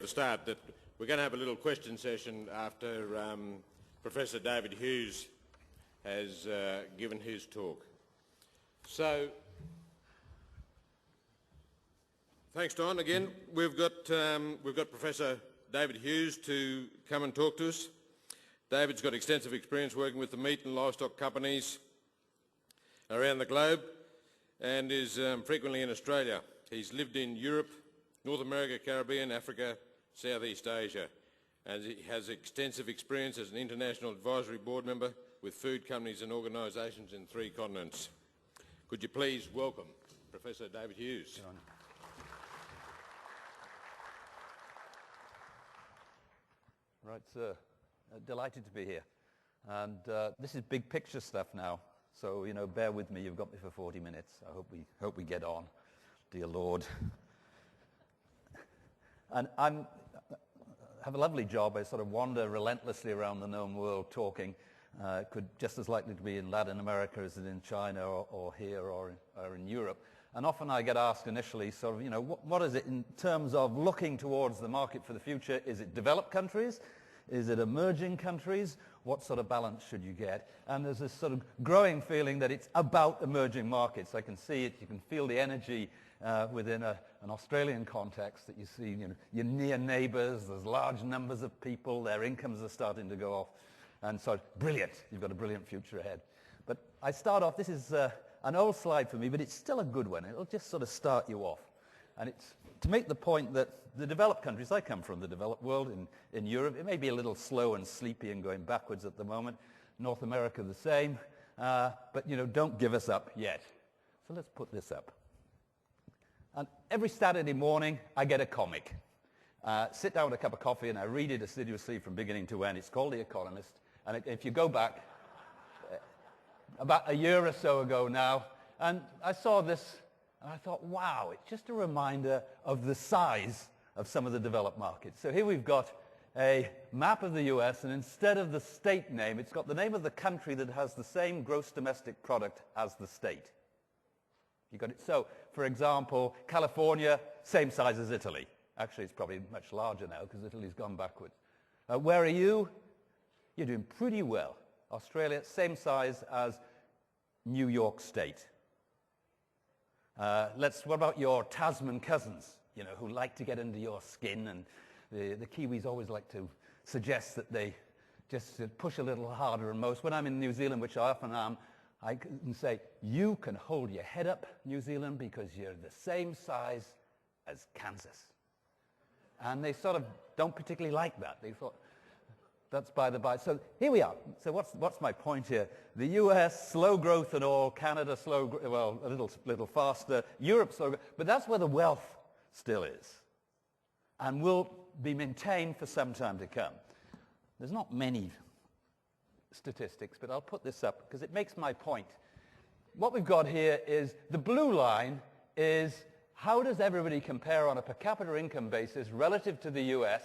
To start, that we're going to have a little question session after Professor David Hughes has given his talk. So, thanks, Don. Again, we've got Professor David Hughes to come and talk to us. David's got extensive experience working with the meat and livestock companies around the globe and is frequently in Australia. He's lived in Europe, North America, Caribbean, Africa, Southeast Asia, and he has extensive experience as an international advisory board member with food companies and organisations in 3 continents. Could you please welcome Professor David Hughes? Right, sir. Delighted to be here. And this is big picture stuff now, so, you know, bear with me. You've got me for 40 minutes. I hope we get on, dear Lord. And I have a lovely job. I sort of wander relentlessly around the known world talking. Could just as likely to be in Latin America as in China or here or in Europe. And often I get asked initially sort of, you know, what is it in terms of looking towards the market for the future? Is it developed countries? Is it emerging countries? What sort of balance should you get? And there's this sort of growing feeling that it's about emerging markets. I can see it. You can feel the energy within an Australian context that you see, you know, your near neighbours, there's large numbers of people, their incomes are starting to go off. And so, brilliant. You've got a brilliant future ahead. But I start off, this is an old slide for me, but it's still a good one. It'll just sort of start you off. And it's to make the point that the developed countries, I come from the developed world in Europe, it may be a little slow and sleepy and going backwards at the moment. North America the same. But, you know, don't give us up yet. So let's put this up. And every Saturday morning, I get a comic. Sit down with a cup of coffee and I read it assiduously from beginning to end. It's called The Economist. And if you go back about a year or so ago now, and I saw this and I thought, wow, it's just a reminder of the size of some of the developed markets. So here we've got a map of the US, and instead of the state name, it's got the name of the country that has the same gross domestic product as the state. You got it? So, for example, California, same size as Italy. Actually, it's probably much larger now because Italy's gone backwards. Where are you? You're doing pretty well. Australia, same size as New York State. What about your Tasman cousins, you know, who like to get under your skin, and the Kiwis always like to suggest that they just push a little harder than most. When I'm in New Zealand, which I often am, I can say, you can hold your head up, New Zealand, because you're the same size as Kansas. And they sort of don't particularly like that. They thought, that's by the by. So here we are. So what's my point here? The US, slow growth and all. Canada, well, a little faster. Europe, slow growth. But that's where the wealth still is. And will be maintained for some time to come. There's not many statistics, but I'll put this up because it makes my point. What we've got here is the blue line is how does everybody compare on a per capita income basis relative to the US.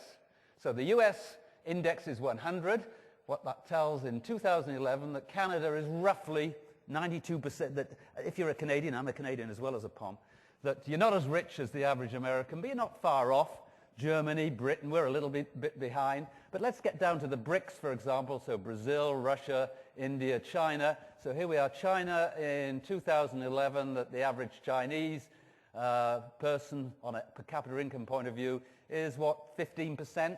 So the US index is 100. What that tells in 2011 that Canada is roughly 92%, that if you're a Canadian, I'm a Canadian as well as a POM, that you're not as rich as the average American, but you're not far off. Germany, Britain, we're a little bit behind. But let's get down to the BRICS, for example, so Brazil, Russia, India, China. So here we are, China in 2011, that the average Chinese person on a per capita income point of view is what, 15%?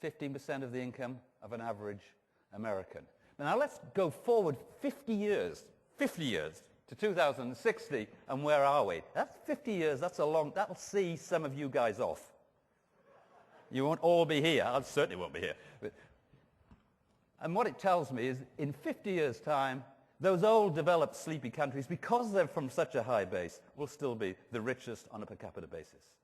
15% of the income of an average American. Now let's go forward 50 years to 2060, and where are we? That's 50 years, that'll see some of you guys off. You won't all be here. I certainly won't be here. And what it tells me is in 50 years' time, those old developed sleepy countries, because they're from such a high base, will still be the richest on a per capita basis.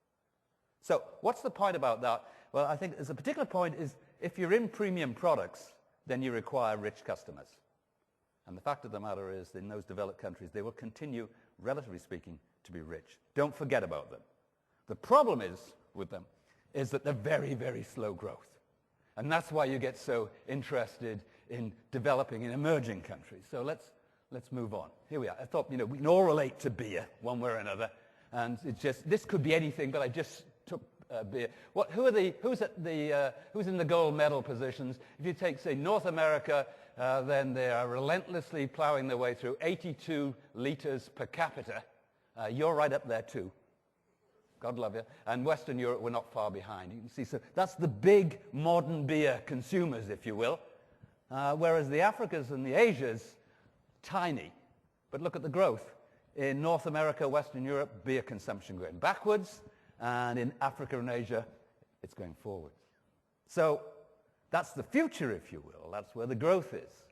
So what's the point about that? Well, I think there's a particular point is if you're in premium products, then you require rich customers. And the fact of the matter is, in those developed countries, they will continue, relatively speaking, to be rich. Don't forget about them. The problem is with them is that they're very, very slow growth. And that's why you get so interested in developing in emerging countries. So let's move on. Here we are. I thought, you know, we can all relate to beer one way or another. And it's just, this could be anything, but I just took beer. Who's in the gold medal positions? If you take, say, North America, then they are relentlessly plowing their way through 82 liters per capita. You're right up there too. God love you. And Western Europe, we're not far behind. You can see, so that's the big modern beer consumers, if you will. Whereas the Africas and the Asias, tiny. But look at the growth. In North America, Western Europe, beer consumption going backwards. And in Africa and Asia, it's going forward. So that's the future, if you will. That's where the growth is.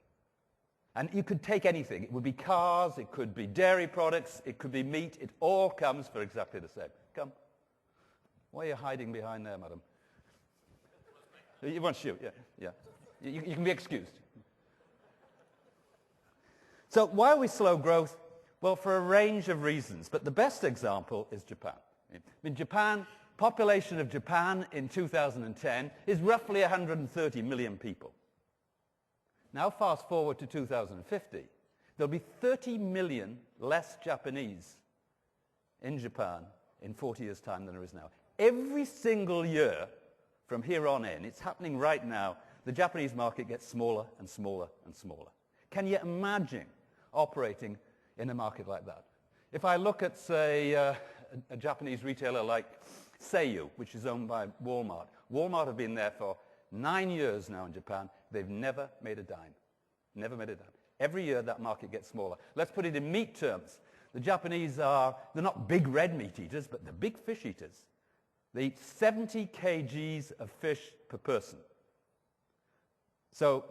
And you could take anything. It would be cars, it could be dairy products, it could be meat. It all comes for exactly the same. Come. Why are you hiding behind there, madam? You want to shoot? Yeah. You can be excused. So why are we slow growth? Well, for a range of reasons. But the best example is Japan. I mean, Japan, population of Japan in 2010 is roughly 130 million people. Now fast forward to 2050, there'll be 30 million less Japanese in Japan in 40 years' time than there is now. Every single year from here on in, it's happening right now, the Japanese market gets smaller and smaller and smaller. Can you imagine operating in a market like that? If I look at, say, a Japanese retailer like Seiyu, which is owned by Walmart. Walmart have been there for 9 years now in Japan. They've never made a dime. Never made a dime. Every year that market gets smaller. Let's put it in meat terms. The Japanese they're not big red meat eaters, but they're big fish eaters. They eat 70 kgs of fish per person. So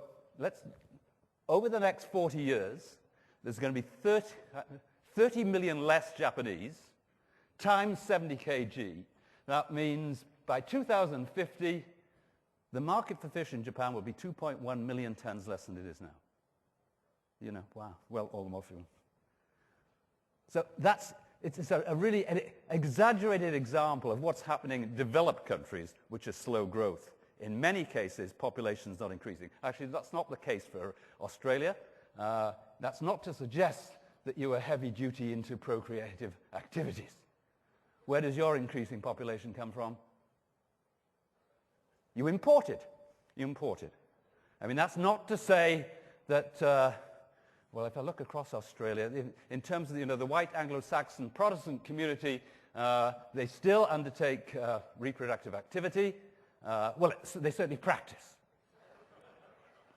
over the next 40 years, there's going to be 30 million less Japanese times 70 kg. That means by 2050, the market for fish in Japan will be 2.1 million tons less than it is now. You know, wow. Well, almost. So it's a really exaggerated example of what's happening in developed countries, which is slow growth. In many cases, population's not increasing. Actually, that's not the case for Australia. That's not to suggest that you are heavy-duty into procreative activities. Where does your increasing population come from? You import it. You import it. I mean, that's not to say that, well, if I look across Australia, in terms of the white Anglo-Saxon Protestant community, they still undertake reproductive activity. Well, they certainly practice.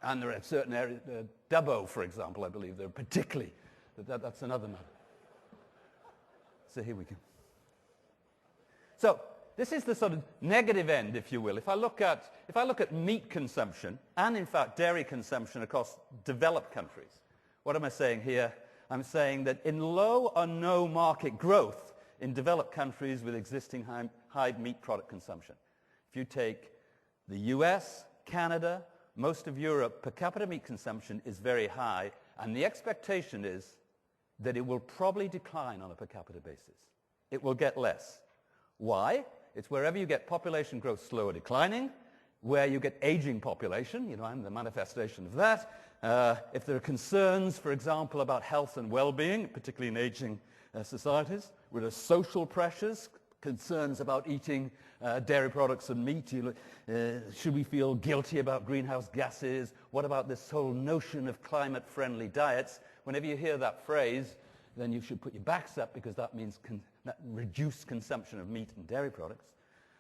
And there are certain areas, Dubbo, for example, I believe, they're particularly, that's another matter. So here we go. So this is the sort of negative end, if you will. If I look at meat consumption and, in fact, dairy consumption across developed countries, what am I saying here? I'm saying that in low or no market growth in developed countries with existing high meat product consumption. If you take the US, Canada, most of Europe, per capita meat consumption is very high, and the expectation is that it will probably decline on a per capita basis. It will get less. Why? It's wherever you get population growth slow or declining, where you get aging population, I'm the manifestation of that. If there are concerns, for example, about health and well-being, particularly in aging societies, where there are social pressures, concerns about eating dairy products and meat. Should we feel guilty about greenhouse gases? What about this whole notion of climate-friendly diets? Whenever you hear that phrase, then you should put your backs up, because that means reduced consumption of meat and dairy products.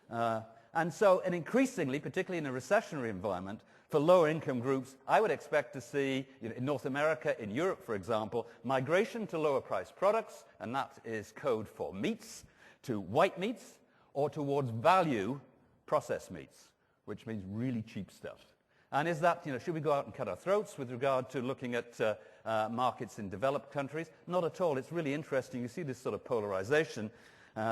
And increasingly, particularly in a recessionary environment, for lower income groups, I would expect to see, in North America, in Europe, for example, migration to lower priced products, and that is code for meats, to white meats, or towards value processed meats, which means really cheap stuff. And is that, should we go out and cut our throats with regard to looking at markets in developed countries? Not at all. It's really interesting. You see this sort of polarization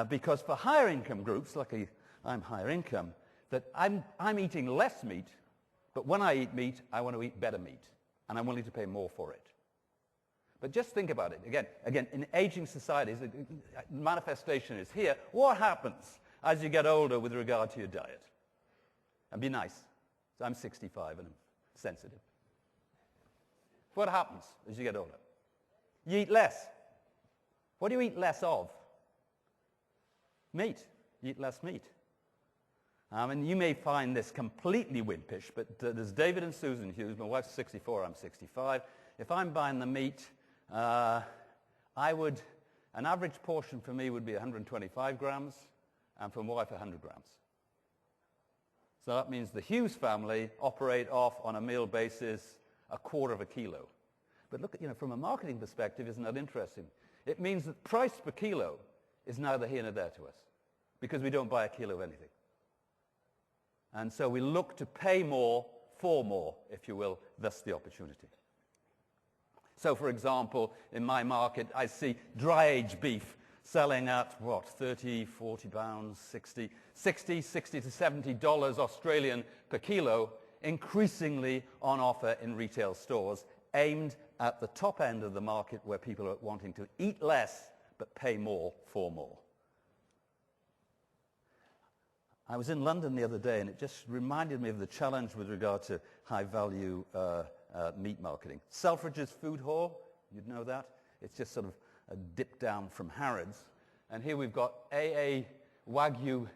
because for higher income groups, luckily I'm higher income, that I'm eating less meat, but when I eat meat, I want to eat better meat, and I'm willing to pay more for it. But just think about it. Again, in aging societies, the manifestation is here. What happens as you get older with regard to your diet? And be nice. So I'm 65 and I'm sensitive. What happens as you get older? You eat less. What do you eat less of? Meat. You eat less meat. And you may find this completely wimpish, but there's David and Susan Hughes. My wife's 64, I'm 65. If I'm buying the meat, an average portion for me would be 125 grams, and for my wife, 100 grams. So that means the Hughes family operate off, on a meal basis, a quarter of a kilo. But look, from a marketing perspective, isn't that interesting? It means that price per kilo is neither here nor there to us, because we don't buy a kilo of anything. And so we look to pay more for more, if you will, thus the opportunity. So, for example, in my market, I see dry-aged beef selling at, 30, 40 pounds, 60 to $70 Australian per kilo, increasingly on offer in retail stores, aimed at the top end of the market where people are wanting to eat less but pay more for more. I was in London the other day, and it just reminded me of the challenge with regard to high-value meat marketing. Selfridge's food hall, you'd know that. It's just sort of a dip down from Harrods. And here we've got AA Wagyu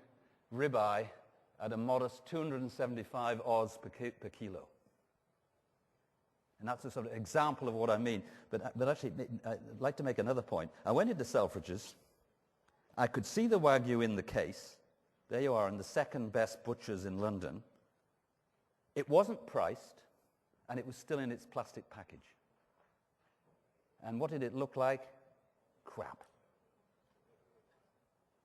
ribeye at a modest 275 Oz per kilo. And that's a sort of example of what I mean. But actually, I'd like to make another point. I went into Selfridge's. I could see the Wagyu in the case. There you are, in the second best butchers in London. It wasn't priced, and it was still in its plastic package. And what did it look like? Crap.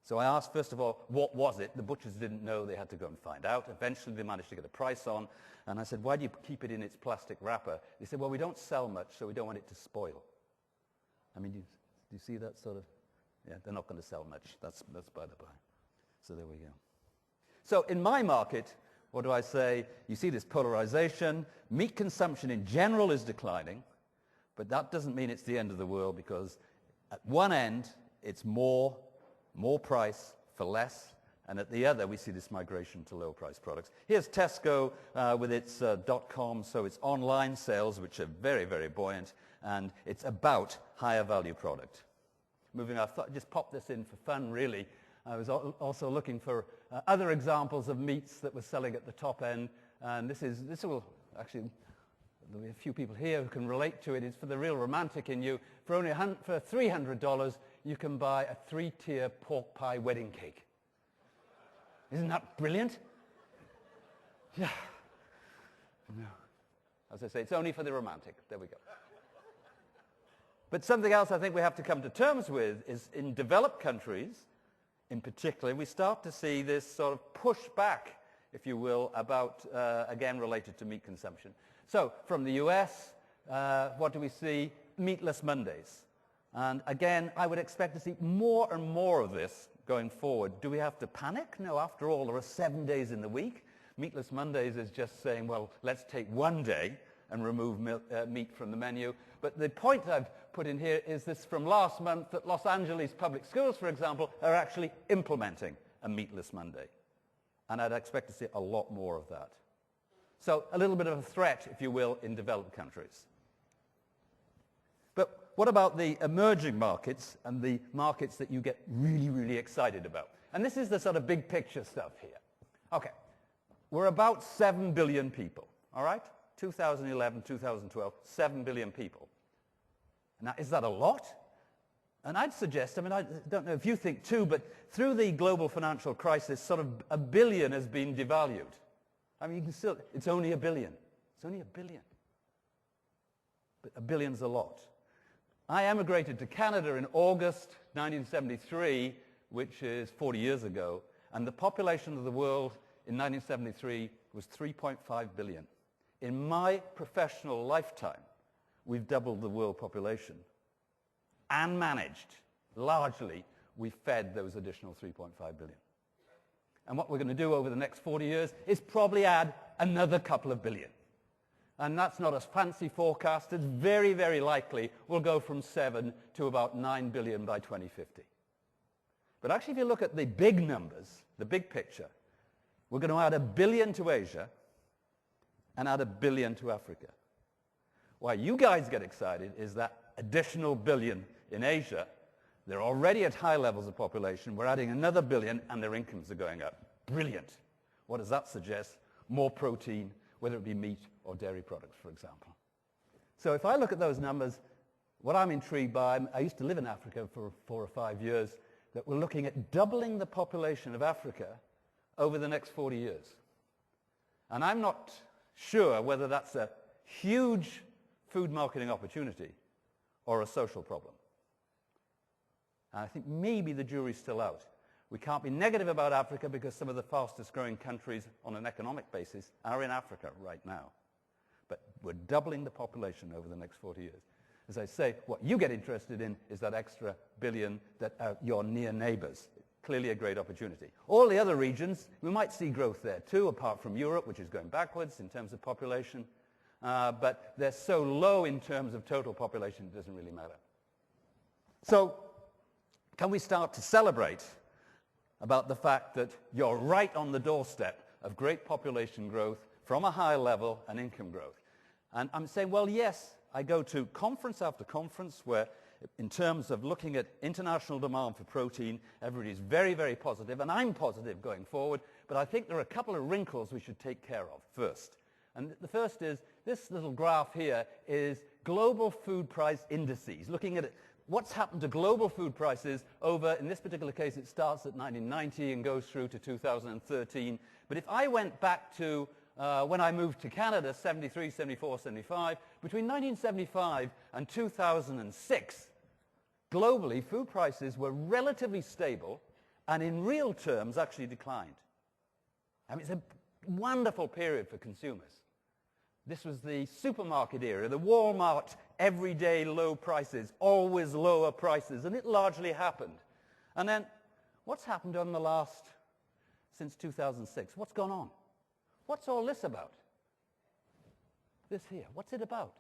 So I asked, first of all, what was it? The butchers didn't know. They had to go and find out. Eventually, they managed to get a price on. And I said, why do you keep it in its plastic wrapper? They said, well, we don't sell much, so we don't want it to spoil. I mean, do you see that sort of? Yeah, they're not going to sell much. That's by the by. So there we go. So in my market, what do I say? You see this polarization. Meat consumption in general is declining, but that doesn't mean it's the end of the world, because at one end, it's more price for less, and at the other, we see this migration to low-price products. Here's Tesco with its .com, so it's online sales, which are very, very buoyant, and it's about higher value product. Moving on, I thought I'd just pop this in for fun, really. I was also looking for other examples of meats that were selling at the top end, and this will actually, there'll be a few people here who can relate to it. It's for the real romantic in you. For $300, you can buy a 3-tier pork pie wedding cake. Isn't that brilliant? Yeah. No. As I say, it's only for the romantic. There we go. But something else I think we have to come to terms with is, in developed countries, in particular, we start to see this sort of pushback, if you will, about, again, related to meat consumption. So, from the US, what do we see? Meatless Mondays. And again, I would expect to see more and more of this going forward. Do we have to panic? No, after all, there are 7 days in the week. Meatless Mondays is just saying, well, let's take one day and remove meat from the menu. But the point I've put in here is this from last month, that Los Angeles public schools, for example, are actually implementing a Meatless Monday. And I'd expect to see a lot more of that. So a little bit of a threat, if you will, in developed countries. But what about the emerging markets and the markets that you get really, really excited about? And this is the sort of big picture stuff here. Okay, we're about 7 billion people, all right? 2011, 2012, 7 billion people. Now, is that a lot? And I'd suggest, I mean, I don't know if you think too, but through the global financial crisis, sort of a billion has been devalued. I mean, you can still, it's only a billion. It's only a billion. But a billion's a lot. I emigrated to Canada in August 1973, which is 40 years ago, and the population of the world in 1973 was 3.5 billion. In my professional lifetime, we've doubled the world population and managed, largely, we fed those additional 3.5 billion. And what we're going to do over the next 40 years is probably add another couple of billion. And that's not a fancy forecast. It's very, very likely we'll go from 7 to about 9 billion by 2050. But actually, if you look at the big numbers, the big picture, we're going to add 1 billion to Asia and add 1 billion to Africa. Why you guys get excited is that additional billion in Asia. They're already at high levels of population. We're adding another billion, and their incomes are going up. Brilliant. What does that suggest? More protein, whether it be meat or dairy products, for example. So if I look at those numbers, what I'm intrigued by, I used to live in Africa for 4 or 5 years, that we're looking at doubling the population of Africa over the next 40 years. And I'm not sure whether that's a huge food marketing opportunity or a social problem. And I think maybe the jury's still out. We can't be negative about Africa because some of the fastest growing countries on an economic basis are in Africa right now. But we're doubling the population over the next 40 years. As I say, what you get interested in is that extra billion that are your near neighbors. Clearly a great opportunity. All the other regions, we might see growth there too, apart from Europe, which is going backwards in terms of population. But they're so low in terms of total population, it doesn't really matter. So, can we start to celebrate about the fact that you're right on the doorstep of great population growth from a high level and income growth? And I'm saying, well, yes, I go to conference after conference where, in terms of looking at international demand for protein, everybody's very, very positive, and I'm positive going forward, but I think there are a couple of wrinkles we should take care of first. And the first is, this little graph here is global food price indices, looking at what's happened to global food prices over, in this particular case, it starts at 1990 and goes through to 2013. But if I went back to when I moved to Canada, 73, 74, 75, between 1975 and 2006, globally, food prices were relatively stable and in real terms actually declined. I mean, it's a wonderful period for consumers. This was the supermarket era, the Walmart everyday low prices, always lower prices, and it largely happened. And then, what's happened on the last, since 2006? What's gone on? What's all this about? This here, what's it about?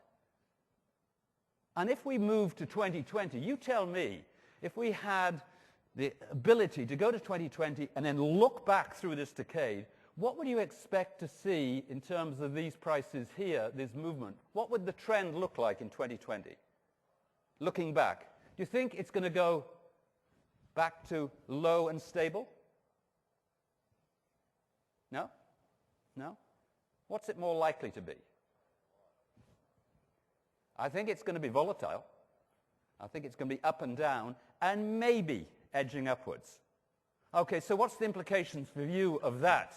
And if we move to 2020, you tell me, if we had the ability to go to 2020 and then look back through this decade, what would you expect to see in terms of these prices here, this movement? What would the trend look like in 2020? Looking back, do you think it's going to go back to low and stable? No? No? What's it more likely to be? I think it's going to be volatile. I think it's going to be up and down and maybe edging upwards. Okay, so what's the implications for you of that?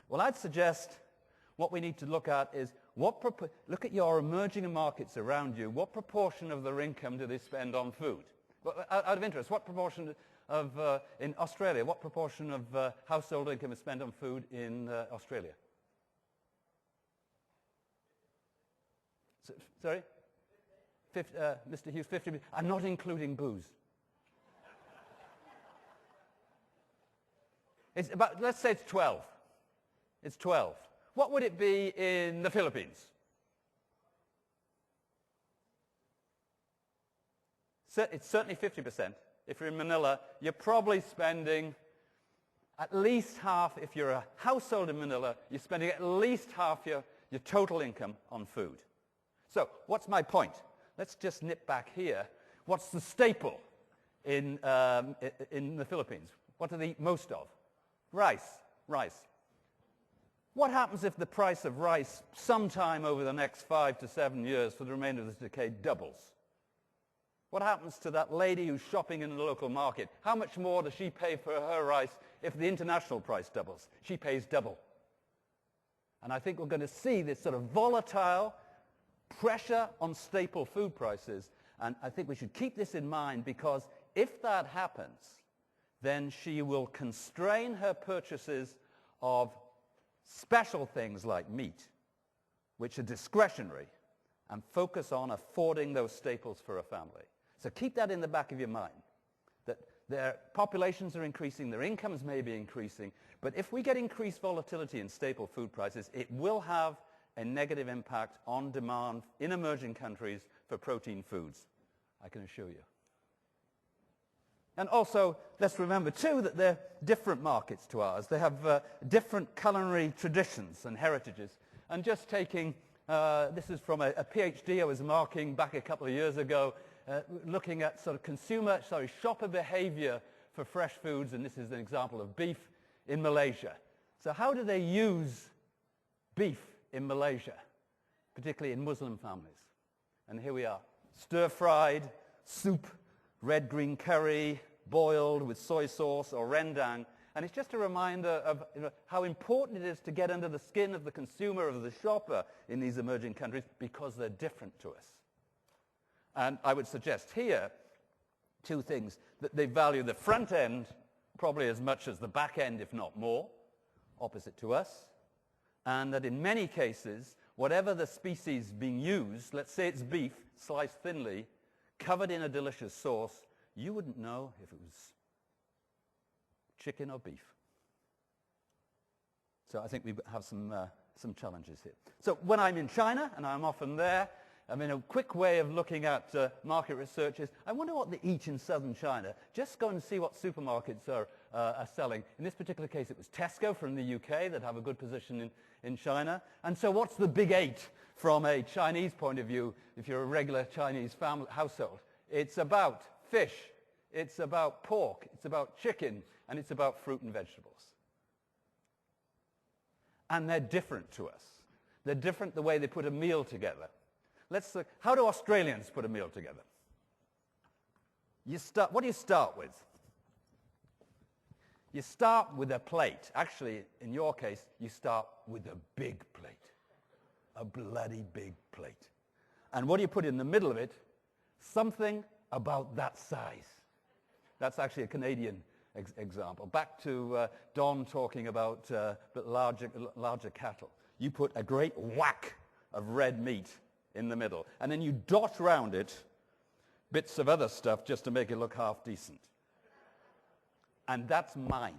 Well, I'd suggest what we need to look at is look at your emerging markets around you. What proportion of their income do they spend on food? Out of interest, what proportion of, in Australia, what proportion of household income is spent on food in Australia? Sorry? Mr. Hughes, 50%. I'm not including booze. It's about, let's say it's 12. It's 12. What would it be in the Philippines? It's certainly 50%. If you're in Manila, you're probably spending at least half, if you're a household in Manila, you're spending at least half your total income on food. So, what's my point? Let's just nip back here. What's the staple in the Philippines? What do they eat most of? Rice. Rice. What happens if the price of rice sometime over the next 5 to 7 years for the remainder of this decade doubles? What happens to that lady who's shopping in the local market? How much more does she pay for her rice if the international price doubles? She pays double. And I think we're going to see this sort of volatile pressure on staple food prices. And I think we should keep this in mind, because if that happens, then she will constrain her purchases of special things like meat, which are discretionary, and focus on affording those staples for a family. So keep that in the back of your mind, that their populations are increasing, their incomes may be increasing, but if we get increased volatility in staple food prices, it will have a negative impact on demand in emerging countries for protein foods, I can assure you. And also, let's remember, too, that they're different markets to ours. They have different culinary traditions and heritages. And just taking, this is from a PhD I was marking back a couple of years ago, looking at sort of shopper behavior for fresh foods, and this is an example of beef in Malaysia. So how do they use beef in Malaysia, particularly in Muslim families? And here we are, stir-fried, soup, red-green curry, boiled with soy sauce or rendang. And it's just a reminder of how important it is to get under the skin of the consumer, of the shopper in these emerging countries, because they're different to us. And I would suggest here two things: that they value the front end probably as much as the back end, if not more, opposite to us, and that in many cases, whatever the species being used, let's say it's beef, sliced thinly, covered in a delicious sauce, you wouldn't know if it was chicken or beef. So I think we have some challenges here. So when I'm in China, and I'm often there, I mean, a quick way of looking at market research is, I wonder what they eat in southern China. Just go and see what supermarkets are selling. In this particular case, it was Tesco from the UK that have a good position in China. And so what's the big eight from a Chinese point of view, if you're a regular Chinese family household? It's about fish, it's about pork, it's about chicken, and it's about fruit and vegetables. And they're different to us. They're different the way they put a meal together. Let's look, how do Australians put a meal together? What do you start with? You start with a plate. Actually, in your case, you start with a big plate. A bloody big plate. And what do you put in the middle of it? Something about that size. That's actually a Canadian example. Back to Don talking about larger cattle. You put a great whack of red meat in the middle, and then you dot round it bits of other stuff just to make it look half decent. And that's mine.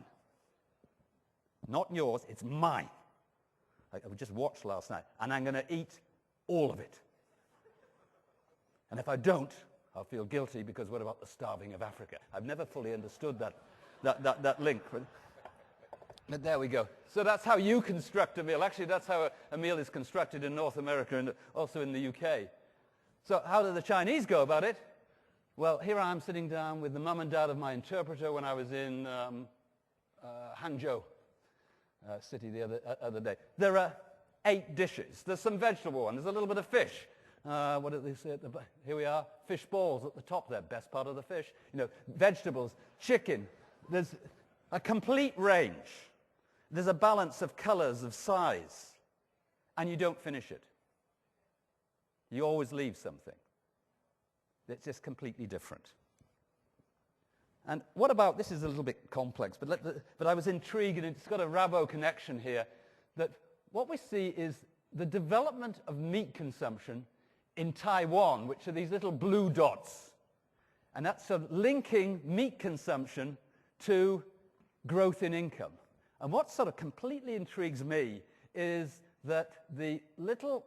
Not yours, it's mine. I just watched last night, and I'm going to eat all of it. And if I don't, I'll feel guilty, because what about the starving of Africa? I've never fully understood that link. But there we go. So that's how you construct a meal. Actually, that's how a meal is constructed in North America and also in the UK. So how do the Chinese go about it? Well, here I am sitting down with the mum and dad of my interpreter when I was in Hangzhou city the other day. There are 8 dishes. There's some vegetable one. There's a little bit of fish. What did they say? Here we are. Fish balls at the top there. Best part of the fish. Vegetables, chicken. There's a complete range. There's a balance of colors, of size. And you don't finish it. You always leave something. It's just completely different. And what about, this is a little bit complex, but I was intrigued, and it's got a Rabo connection here, that what we see is the development of meat consumption in Taiwan, which are these little blue dots. And that's sort of linking meat consumption to growth in income. And what sort of completely intrigues me is that the little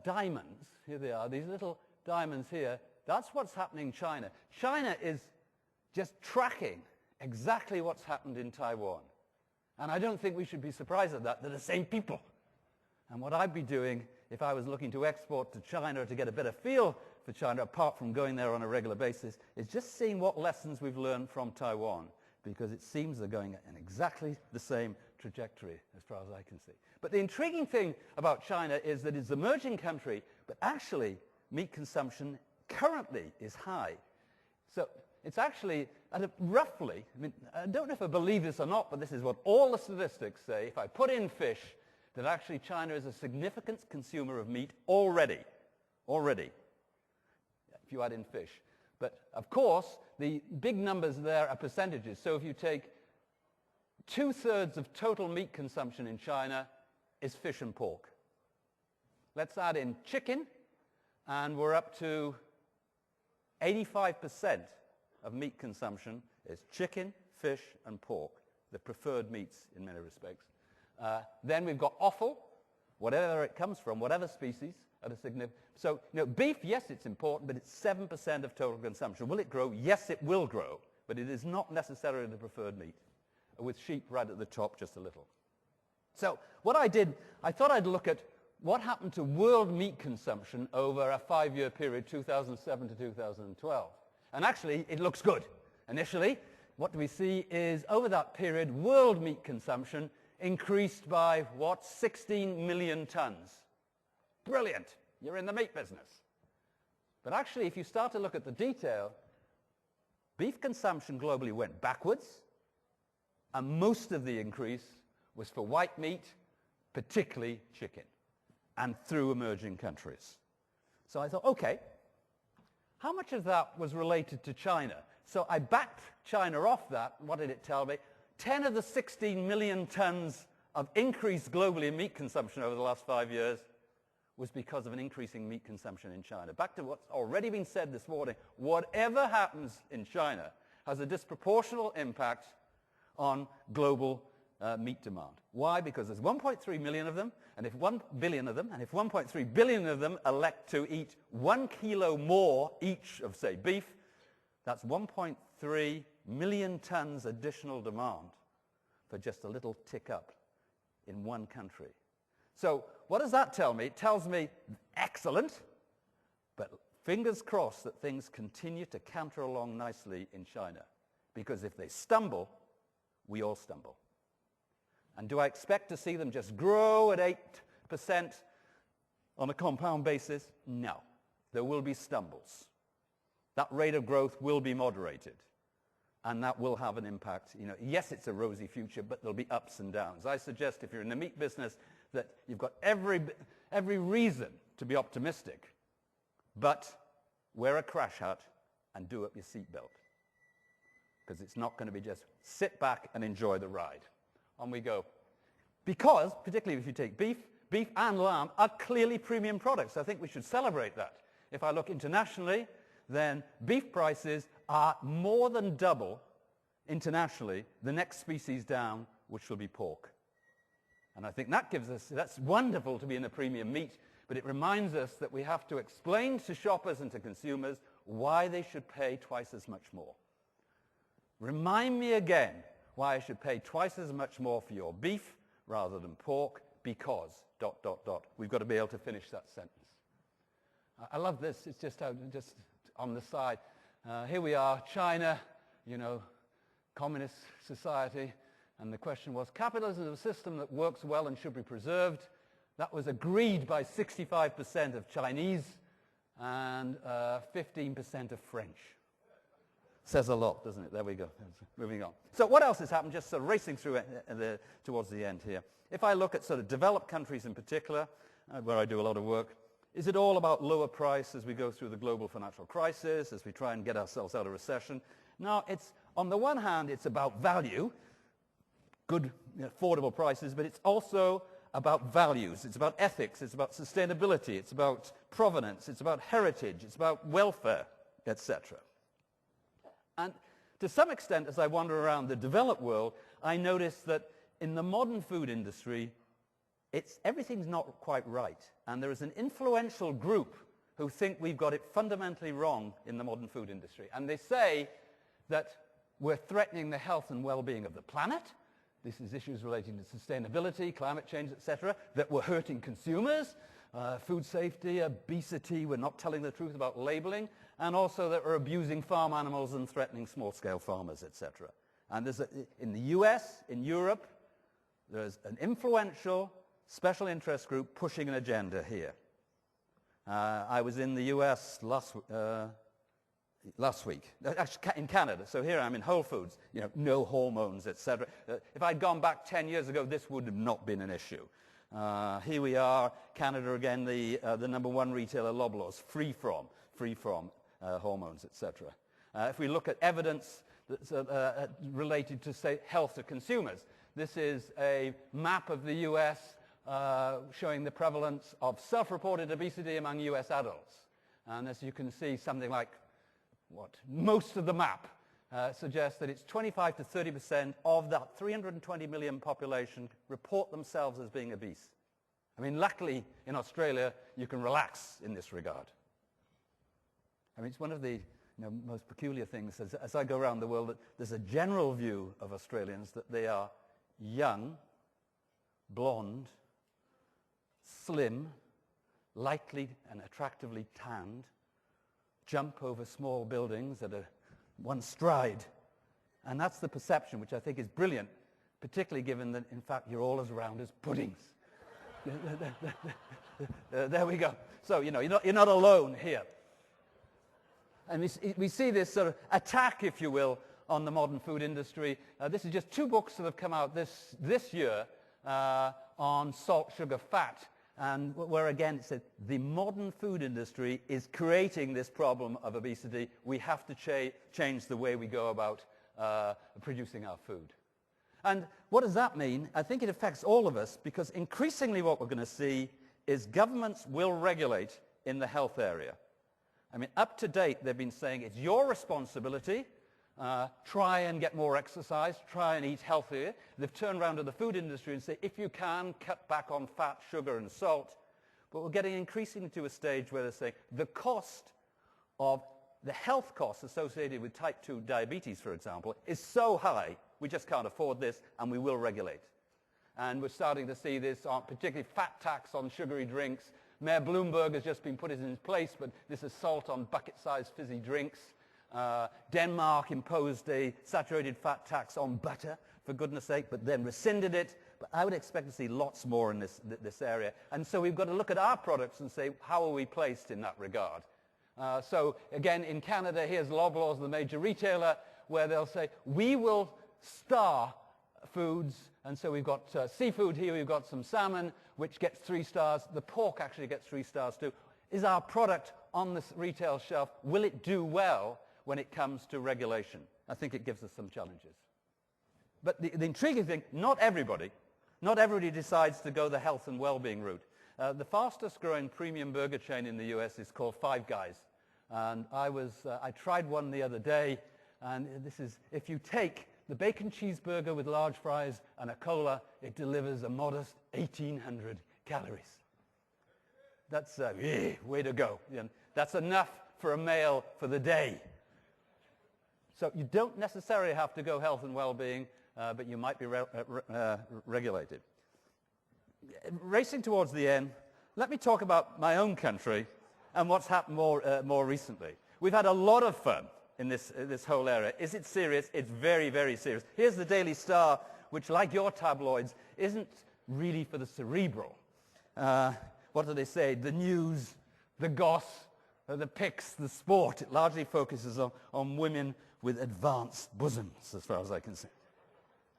diamonds, here they are, these little diamonds here, that's what's happening in China. China is just tracking exactly what's happened in Taiwan. And I don't think we should be surprised at that. They're the same people. And what I'd be doing if I was looking to export to China to get a better feel for China, apart from going there on a regular basis, is just seeing what lessons we've learned from Taiwan, because it seems they're going in exactly the same trajectory as far as I can see. But the intriguing thing about China is that it's an emerging country, but actually meat consumption currently is high. So it's actually, roughly, I don't know if I believe this or not, but this is what all the statistics say. If I put in fish, that actually China is a significant consumer of meat already. If you add in fish. But of course, the big numbers there are percentages. So if you take 2/3 of total meat consumption in China is fish and pork. Let's add in chicken, and we're up to 85% of meat consumption is chicken, fish, and pork, the preferred meats in many respects. Then we've got offal, whatever it comes from, whatever species, at a significant. So, beef, yes, it's important, but it's 7% of total consumption. Will it grow? Yes, it will grow, but it is not necessarily the preferred meat, with sheep right at the top just a little. So what I did, I thought I'd look at what happened to world meat consumption over a 5-year period, 2007 to 2012. And actually, it looks good. Initially, what do we see is over that period, world meat consumption increased by, what, 16 million tons. Brilliant. You're in the meat business. But actually, if you start to look at the detail, beef consumption globally went backwards, and most of the increase was for white meat, particularly chicken, and through emerging countries. So I thought, okay, how much of that was related to China? So I backed China off that. What did it tell me? 10 of the 16 million tons of increase globally in meat consumption over the last 5 years was because of an increasing meat consumption in China. Back to what's already been said this morning, whatever happens in China has a disproportional impact on global meat demand. Why? Because there's 1.3 million of them, and if 1 billion of them, and if 1.3 billion of them elect to eat 1 kilo more each of, say, beef, that's 1.3 million tons additional demand for just a little tick up in one country. So what does that tell me? It tells me, excellent, but fingers crossed that things continue to canter along nicely in China. Because if they stumble, we all stumble. And do I expect to see them just grow at 8% on a compound basis? No. There will be stumbles. That rate of growth will be moderated. And that will have an impact. You know, yes, it's a rosy future, but there'll be ups and downs. I suggest if you're in the meat business that you've got every reason to be optimistic, but wear a crash hat and do up your seatbelt. Because it's not going to be just sit back and enjoy the ride. On we go. Because, particularly if you take beef and lamb are clearly premium products. I think we should celebrate that. If I look internationally, then beef prices are more than double internationally the next species down, which will be pork. And I think that gives us, that's wonderful to be in a premium meat, but it reminds us that we have to explain to shoppers and to consumers why they should pay twice as much more. Remind me again why I should pay twice as much more for your beef rather than pork, because, ... We've got to be able to finish that sentence. I love this. It's just on the side. Here we are, China, you know, communist society. And the question was, capitalism is a system that works well and should be preserved. That was agreed by 65% of Chinese and 15% of French. Says a lot, doesn't it? There we go. Moving on. So what else has happened? Just sort of racing through towards the end here. If I look at sort of developed countries in particular, where I do a lot of work, is it all about lower price as we go through the global financial crisis, as we try and get ourselves out of recession? No, it's, on the one hand, it's about value, good, affordable prices, but it's also about values. It's about ethics. It's about sustainability. It's about provenance. It's about heritage. It's about welfare, etc. And to some extent, as I wander around the developed world, I notice that in the modern food industry, everything's not quite right. And there is an influential group who think we've got it fundamentally wrong in the modern food industry. And they say that we're threatening the health and well-being of the planet. This is issues relating to sustainability, climate change, etc., that we're hurting consumers, food safety, obesity, we're not telling the truth about labeling, and also that we're abusing farm animals and threatening small-scale farmers, etc. And in the US, in Europe, there's an influential special interest group pushing an agenda here. I was in the US last week, actually in Canada. So here I'm in Whole Foods, no hormones, etc. If I'd gone back 10 years ago, this would have not been an issue. Here we are, Canada again, the number one retailer, Loblaws, free from hormones, etc. If we look at evidence that's related to, say, health to consumers, this is a map of the US showing the prevalence of self-reported obesity among US adults. And as you can see, something like, most of the map suggests that it's 25 to 30% of that 320 million population report themselves as being obese. I mean, luckily, in Australia, you can relax in this regard. I mean, it's one of the most peculiar things, as I go around the world, that there's a general view of Australians that they are young, blonde, slim, lightly and attractively tanned, jump over small buildings at one stride, And that's the perception, which I think is brilliant, particularly given that, in fact, you're all as round as puddings. There we go. So, you know, you're not alone here. And we see this sort of attack, if you will, on the modern food industry. This is just 2 books that have come out this year on salt, sugar, fat, and where again it said the modern food industry is creating this problem of obesity. We have to change the way we go about producing our food. And what does that mean? I think it affects all of us, because increasingly what we're going to see is governments will regulate in the health area. I mean, up to date, they've been saying it's your responsibility. Try and get more exercise. Try and eat healthier. They've turned around to the food industry and say, if you can, cut back on fat, sugar, and salt. But we're getting increasingly to a stage where they're saying the cost of the health costs associated with type 2 diabetes, for example, is so high, we just can't afford this, and we will regulate. And we're starting to see this on particularly fat tax on sugary drinks. Mayor Bloomberg has just been put in his place, but this is salt on bucket-sized fizzy drinks. Denmark imposed a saturated fat tax on butter, for goodness sake, but then rescinded it. But I would expect to see lots more in this area. And so we've got to look at our products and say, how are we placed in that regard? So again, in Canada, here's Loblaws, the major retailer, where they'll say, we will star foods. And so we've got seafood here, we've got some salmon, which gets 3 stars. The pork actually gets 3 stars too. Is our product on this retail shelf, will it do well when it comes to regulation? I think it gives us some challenges. But the intriguing thing, not everybody decides to go the health and well-being route. The fastest growing premium burger chain in the US is called Five Guys. And I tried one the other day, and this is, if you take the bacon cheeseburger with large fries and a cola, it delivers a modest 1,800 calories. That's way to go. That's enough for a meal for the day. So you don't necessarily have to go health and well-being, but you might be regulated. Racing towards the end, let me talk about my own country and what's happened more recently. We've had a lot of fun in this whole area. Is it serious? It's very, very serious. Here's the Daily Star, which, like your tabloids, isn't really for the cerebral. What do they say? The news, the goss, the pics, the sport. It largely focuses on women with advanced bosoms, as far as I can see.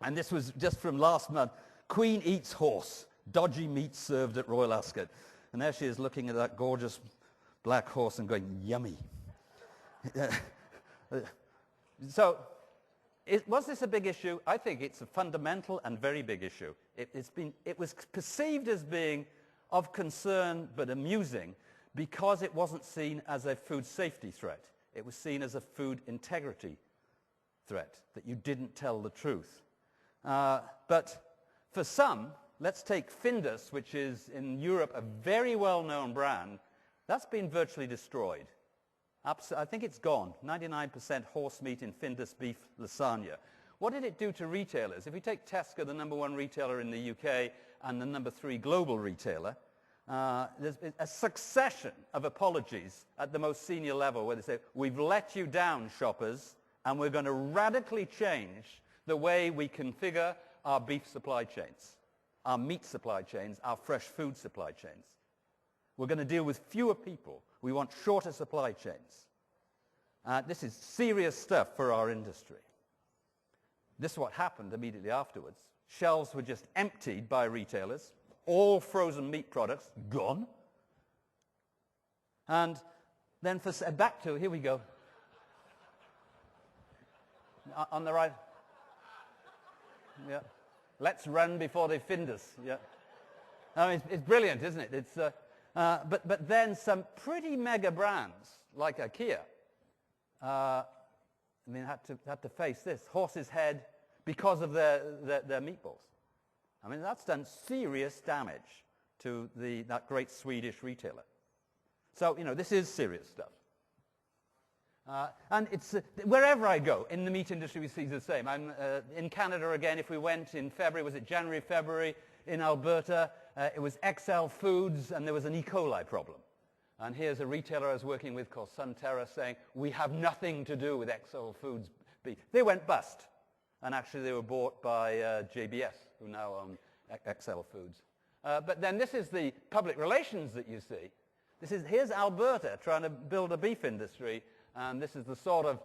And this was just from last month. Queen eats horse. Dodgy meat served at Royal Ascot. And there she is looking at that gorgeous black horse and going, yummy. So, was this a big issue? I think it's a fundamental and very big issue. It was perceived as being of concern but amusing because it wasn't seen as a food safety threat. It was seen as a food integrity threat, that you didn't tell the truth. But for some, let's take Findus, which is in Europe a very well-known brand. That's been virtually destroyed. I think it's gone. 99% horse meat in Findus beef lasagna. What did it do to retailers? If we take Tesco, the #1 retailer in the UK, and the #3 global retailer, there's been a succession of apologies at the most senior level where they say, we've let you down, shoppers, and we're going to radically change the way we configure our beef supply chains, our meat supply chains, our fresh food supply chains. We're going to deal with fewer people. We want shorter supply chains. This is serious stuff for our industry. This is what happened immediately afterwards. Shelves were just emptied by retailers. All frozen meat products gone. And then back to, here we go. On the right. Yeah. Let's run before they find us. Yeah. I mean, it's brilliant, isn't it? It's, but then some pretty mega brands like IKEA, had to face this horse's head because of their meatballs. I mean, that's done serious damage to that great Swedish retailer. So, this is serious stuff. And it's wherever I go in the meat industry, we see the same. I'm in Canada again. If we went in February, was it January, February? In Alberta, it was XL Foods, and there was an E. coli problem. And here's a retailer I was working with called Sunterra saying, we have nothing to do with XL Foods beef. They went bust. and actually they were bought by JBS, who now own XL Foods. But then this is the public relations that you see. Here's Alberta trying to build a beef industry, and this is the sort of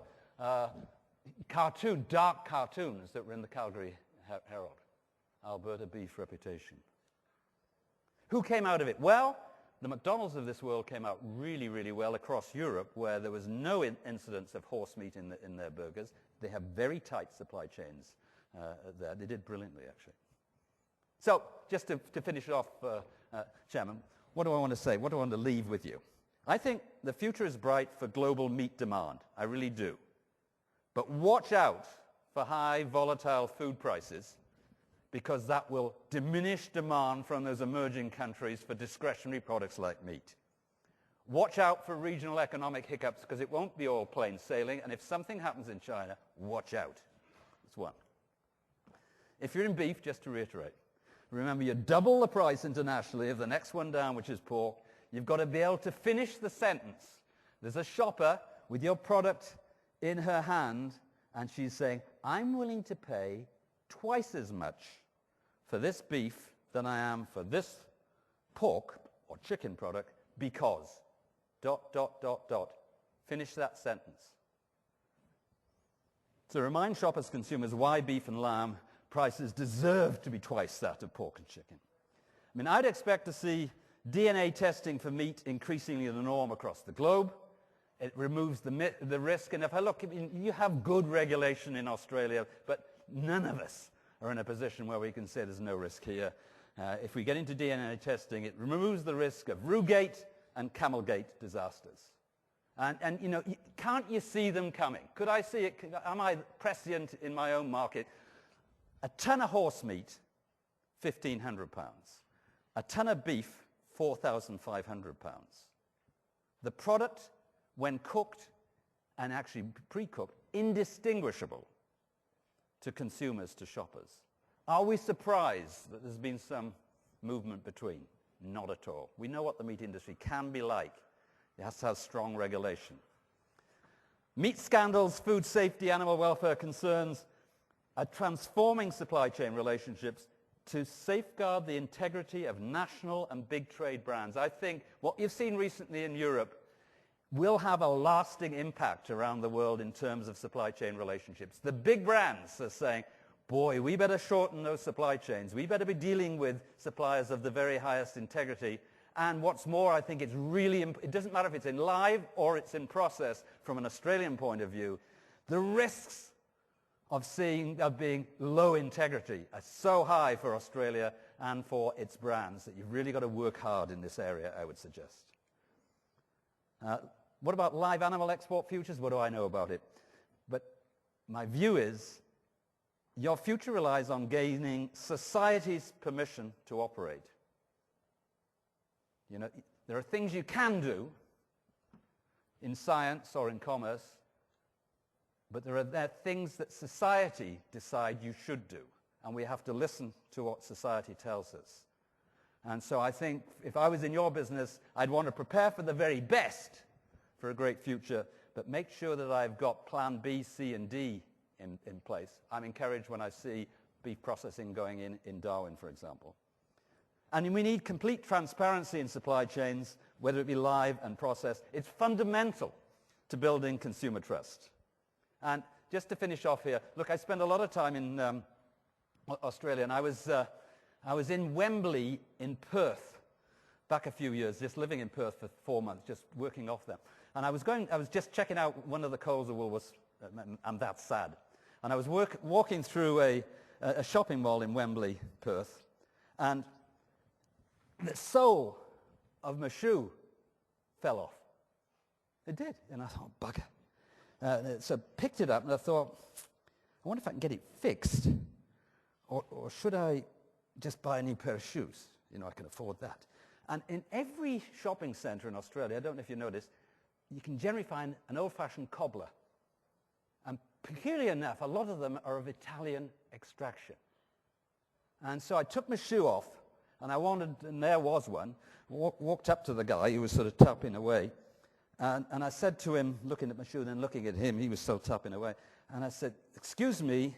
dark cartoons that were in the Calgary Herald. Alberta beef reputation. Who came out of it? Well, the McDonald's of this world came out really, really well across Europe, where there was no incidence of horse meat in their burgers. They have very tight supply chains there. They did brilliantly, actually. So, just to finish it off, Chairman, what do I want to say? What do I want to leave with you? I think the future is bright for global meat demand. I really do. But watch out for high, volatile food prices, because that will diminish demand from those emerging countries for discretionary products like meat. Watch out for regional economic hiccups, because it won't be all plain sailing, and if something happens in China, watch out. That's one. If you're in beef, just to reiterate, remember you double the price internationally of the next one down, which is pork. You've got to be able to finish the sentence. There's a shopper with your product in her hand, and she's saying, I'm willing to pay twice as much for this beef than I am for this pork or chicken product because ... Finish that sentence. So remind shoppers, consumers, why beef and lamb prices deserve to be twice that of pork and chicken. I mean, I'd expect to see DNA testing for meat increasingly the norm across the globe. It removes the risk. And if I look, I mean, you have good regulation in Australia, but none of us are in a position where we can say there's no risk here. If we get into DNA testing, it removes the risk of Rougate and Camelgate disasters. And you know, can't you see them coming? Could I see it? Am I prescient in my own market? A ton of horse meat, £1,500. A ton of beef, £4,500. The product, when cooked and actually pre-cooked, indistinguishable to consumers, to shoppers. Are we surprised that there's been some movement between? Not at all. We know what the meat industry can be like. It has to have strong regulation. Meat scandals, food safety, animal welfare concerns are transforming supply chain relationships to safeguard the integrity of national and big trade brands. I think what you've seen recently in Europe will have a lasting impact around the world in terms of supply chain relationships. The big brands are saying, boy, we better shorten those supply chains. We better be dealing with suppliers of the very highest integrity. And what's more, I think it's really, it doesn't matter if it's in live or it's in process from an Australian point of view, the risks of being low integrity are so high for Australia and for its brands that you've really got to work hard in this area, I would suggest. What about live animal export futures? What do I know about it? But my view is your future relies on gaining society's permission to operate. You know, there are things you can do in science or in commerce, but there are things that society decide you should do, and we have to listen to what society tells us. And so I think if I was in your business, I'd want to prepare for the very best for a great future, but make sure that I've got plan B, C, and D in place. I'm encouraged when I see beef processing going in Darwin, for example. And we need complete transparency in supply chains, whether it be live and processed. It's fundamental to building consumer trust. And just to finish off here, look, I spent a lot of time in Australia, and I was in Wembley in Perth back a few years, just living in Perth for 4 months, just working off them. And I was just checking out one of the Coles of Woolworths, I'm that sad. And I was walking through a shopping mall in Wembley, Perth, and the sole of my shoe fell off. It did. And I thought, bugger. So I picked it up and I thought, I wonder if I can get it fixed. Or should I just buy a new pair of shoes? You know, I can afford that. And in every shopping centre in Australia, I don't know if you noticed, you can generally find an old-fashioned cobbler. And peculiar enough, a lot of them are of Italian extraction. And so I took my shoe off, and and there was one, walked up to the guy who was sort of tapping away, and I said to him, looking at my shoe and then looking at him, he was still tapping away, and I said, excuse me,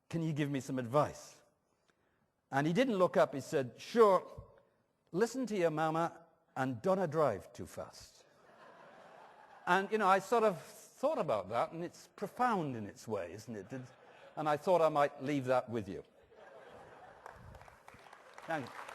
can you give me some advice? And he didn't look up. He said, sure, listen to your mama and don't drive too fast. And, you know, I sort of thought about that, and it's profound in its way, isn't it? And I thought I might leave that with you. Thank you.